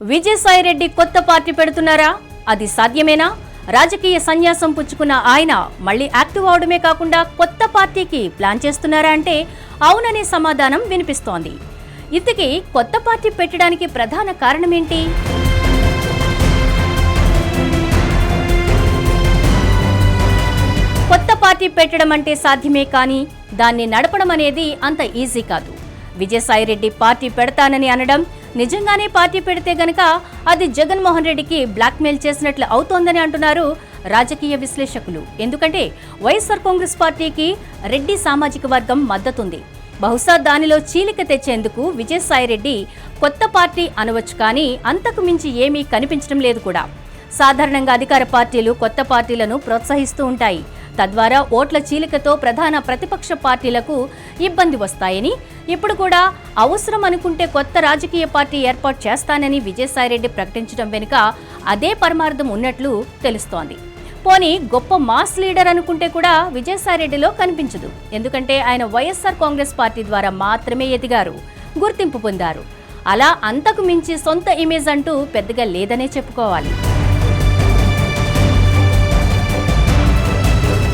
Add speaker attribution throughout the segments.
Speaker 1: విజయసాయిరెడ్డి కొత్త పార్టీ పెడుతున్నారా? అది సాధ్యమేనా? రాజకీయ సన్యాసం పుచ్చుకున్న ఆయన మళ్లీ యాక్టివ్ అవడమే కాకుండా కొత్త పార్టీకి ప్లాన్ చేస్తున్నారా అంటే అవుననే సమాధానం వినిపిస్తోంది. ఇంతకీ కొత్త పార్టీ పెట్టడానికి ప్రధాన కారణమేంటి? కొత్త పార్టీ పెట్టడం అంటే సాధ్యమే, కానీ దాన్ని నడపడం అనేది అంత ఈజీ కాదు. విజయసాయిరెడ్డి పార్టీ పెడతానని అనడం, నిజంగానే పార్టీ పెడితే గనక అది జగన్మోహన్ రెడ్డికి బ్లాక్మెయిల్ చేసినట్లు అవుతోందని అంటున్నారు రాజకీయ విశ్లేషకులు. ఎందుకంటే వైఎస్ఆర్ కాంగ్రెస్ పార్టీకి రెడ్డి సామాజిక వర్గం మద్దతుంది. బహుశా దానిలో చీలిక తెచ్చేందుకు విజయసాయిరెడ్డి కొత్త పార్టీ అనవచ్చు, కానీ అంతకు మించి ఏమీ కనిపించడం లేదు కూడా. సాధారణంగా అధికార పార్టీలు కొత్త పార్టీలను ప్రోత్సహిస్తూ ఉంటాయి. తద్వారా ఓట్ల చీలికతో ప్రధాన ప్రతిపక్ష పార్టీలకు ఇబ్బంది వస్తాయని, ఇప్పుడు కూడా అవసరం అనుకుంటే కొత్త రాజకీయ పార్టీ ఏర్పాటు చేస్తానని విజయసాయిరెడ్డి ప్రకటించడం వెనుక అదే పరమార్థం ఉన్నట్లు తెలుస్తోంది. పోనీ గొప్ప మాస్ లీడర్ అనుకుంటే కూడా విజయసాయిరెడ్డిలో కనిపించదు. ఎందుకంటే ఆయన వైఎస్ఆర్ కాంగ్రెస్ పార్టీ ద్వారా మాత్రమే ఎదిగారు, గుర్తింపు పొందారు. అలా అంతకు మించి సొంత ఇమేజ్ అంటూ పెద్దగా లేదనే చెప్పుకోవాలి.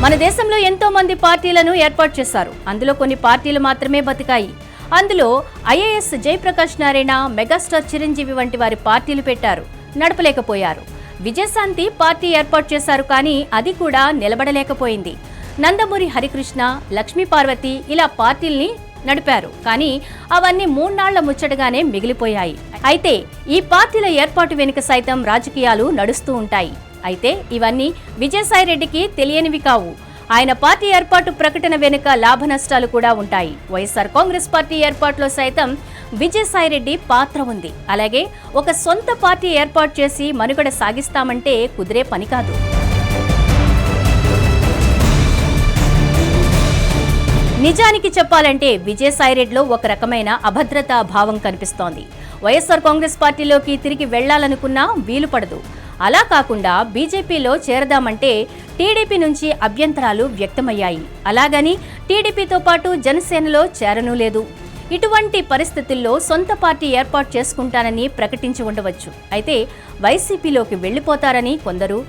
Speaker 1: మన దేశంలో ఎంతో మంది పార్టీలను ఏర్పాటు చేశారు. అందులో కొన్ని పార్టీలు మాత్రమే బతికాయి. అందులో ఐఏఎస్ జయప్రకాష్ నారాయణ, మెగాస్టార్ చిరంజీవి వంటి వారి పార్టీలు పెట్టారు, నడపలేకపోయారు. విజయశాంతి పార్టీ ఏర్పాటు చేశారు, కానీ అది కూడా నిలబడలేకపోయింది. నందమూరి హరికృష్ణ, లక్ష్మీపార్వతి ఇలా పార్టీల్ని నడిపారు, కానీ అవన్నీ 3 నాళ్ల ముచ్చటగానే మిగిలిపోయాయి. అయితే ఈ పార్టీల ఏర్పాటు వెనుక సైతం రాజకీయాలు నడుస్తూ ఉంటాయి. అయితే ఇవన్నీ విజయసాయిరెడ్డికి తెలియనివి కావు. ఆయన పార్టీ ఏర్పాటు ప్రకటన వెనుక లాభ నష్టాలు కూడా ఉంటాయి. వైఎస్ఆర్ కాంగ్రెస్ పార్టీ ఏర్పాటులో సైతం విజయసాయిరెడ్డి పాత్ర ఉంది. అలాగే ఒక సొంత పార్టీ ఏర్పాటు చేసి మనుగడ సాగిస్తామంటే కుదిరే పని కాదు. నిజానికి చెప్పాలంటే విజయసాయిరెడ్డిలో ఒక రకమైన అభద్రతా భావం కనిపిస్తోంది. వైఎస్ఆర్ కాంగ్రెస్ పార్టీలోకి తిరిగి వెళ్లాలనుకున్నా వీలు పడదు. అలా కాకుండా బీజేపీలో చేరదామంటే టీడీపీ నుంచి అభ్యంతరాలు వ్యక్తమయ్యాయి. అలాగని టీడీపీతో పాటు జనసేనలో చేరనూ లేదు. ఇటువంటి పరిస్థితుల్లో సొంత పార్టీ ఏర్పాటు చేసుకుంటానని ప్రకటించి ఉండవచ్చు. అయితే వైసీపీలోకి వెళ్లిపోతారని కొందరు,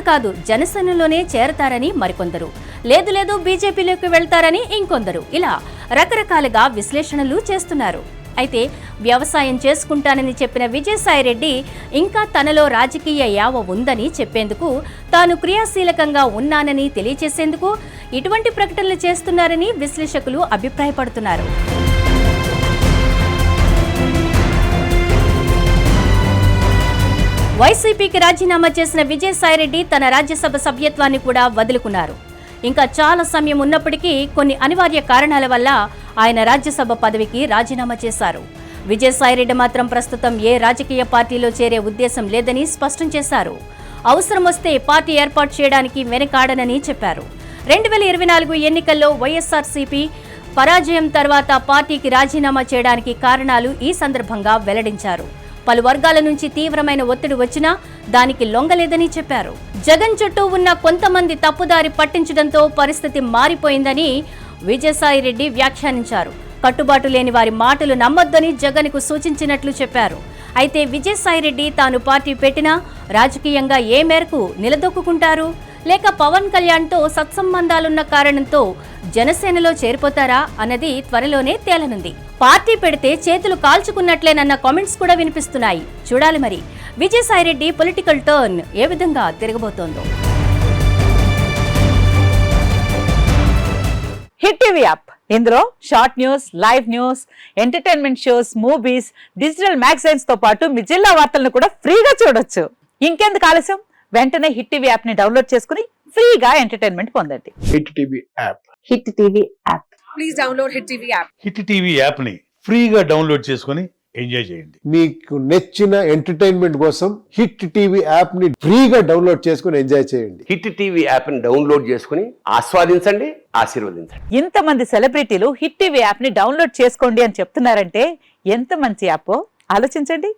Speaker 1: కాదు జనసేనలోనే చేరతారని మరికొందరు, లేదు బీజేపీలోకి వెళ్తారని ఇంకొందరు, ఇలా రకరకాలుగా విశ్లేషణలు చేస్తున్నారు. అయితే వ్యవసాయం చేసుకుంటానని చెప్పిన విజయసాయిరెడ్డి ఇంకా తనలో రాజకీయ యావ ఉందని చెప్పేందుకు, తాను క్రియాశీలకంగా ఉన్నానని తెలియచేసేందుకు ఇటువంటి ప్రకటనలు చేస్తున్నారని విశ్లేషకులు అభిప్రాయపడుతున్నారు. వైసీపీకి రాజీనామా చేసిన విజయసాయిరెడ్డి తన రాజ్యసభ సభ్యత్వాన్ని కూడా వదులుకున్నారు. ఇంకా చాలా సమయం ఉన్నప్పటికీ కొన్ని అనివార్య కారణాల వల్ల ఆయన రాజ్యసభ పదవికి రాజీనామా చేశారు. విజయసాయిరెడ్డి మాత్రం ప్రస్తుతం ఏ రాజకీయ పార్టీలో చేరే ఉద్దేశం లేదని స్పష్టం చేశారు. అవసరం వస్తే పార్టీ ఏర్పాటు చేయడానికి వెనకాడనని చెప్పారు. 2024 ఎన్నికల్లో వైఎస్ఆర్సీపీ పరాజయం తర్వాత పార్టీకి రాజీనామా చేయడానికి కారణాలు ఈ సందర్భంగా వెల్లడించారు. పలు వర్గాల నుంచి తీవ్రమైన ఒత్తిడి వచ్చినా దానికి లొంగలేదని చెప్పారు. జగన్ చుట్టూ ఉన్న కొంతమంది తప్పుదారి పట్టించడంతో పరిస్థితి మారిపోయిందని విజయసాయిరెడ్డి వ్యాఖ్యానించారు. కట్టుబాటు లేని వారి మాటలు నమ్మొద్దని జగన్కు సూచించినట్లు చెప్పారు. అయితే విజయసాయిరెడ్డి తాను పార్టీ పెట్టినా రాజకీయంగా ఏ మేరకు నిలదొక్కుంటారు, లేక పవన్ కళ్యాణ్తో సత్సంబంధాలున్న కారణంతో జనసేనలో చేరిపోతారా అన్నది త్వరలోనే తేలనుంది. పార్టీ పెడితే చేతులు కాల్చుకున్నట్లేనన్న కామెంట్స్ కూడా వినిపిస్తున్నాయి. చూడాలి మరి విజయసాయిరెడ్డి పొలిటికల్ టర్న్ ఏ విధంగా తిరగబోతోందో.
Speaker 2: హిట్ టీవీ యాప్, ఇందులో short news, live news, entertainment shows, movies, digital magazines తో పాటు మీ జిల్లా వార్తలను కూడా ఫ్రీగా చూడొచ్చు. ఇంకెందుకు ఆలస్యం, వెంటనే హిట్ టీవీ యాప్ ని డౌన్లోడ్ చేసుకుని ఫ్రీగా ఎంటర్టైన్మెంట్ పొందండి.
Speaker 3: Hit TV app.
Speaker 2: Hit TV app.
Speaker 4: Please download hit TV app.
Speaker 5: Hit TV app ని ఫ్రీగా డౌన్లోడ్ చేసుకుని ఎంజాయ్ చేయండి.
Speaker 3: మీకు నచ్చిన ఎంటర్టైన్మెంట్ కోసం హిట్ టీవీ యాప్ ని ఫ్రీగా డౌన్లోడ్ చేసుకుని ఎంజాయ్ చేయండి.
Speaker 6: హిట్ టీవీ యాప్ ని డౌన్లోడ్ చేసుకుని ఆస్వాదించండి, ఆశీర్వదించండి.
Speaker 2: ఇంతమంది సెలబ్రిటీలు హిట్ టీవీ యాప్ ని డౌన్లోడ్ చేసుకోండి అని చెప్తున్నారంటే ఎంత మంచి యాప్ ఆలోచించండి.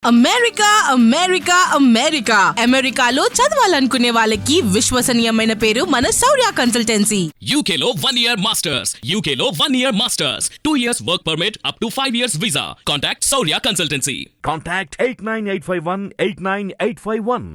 Speaker 7: అమెరికా అమెరికా అమెరికా అమెరికాలో చదవాలనుకునే వాళ్ళకి విశ్వసనీయమైన పేరు మన శౌర్య consultancy.
Speaker 8: UK Law 1 Year Masters. UK Law 1 Year Masters. 2 years work permit up to 5 years visa. Contact Saurya Consultancy.
Speaker 9: Contact 89851 89851.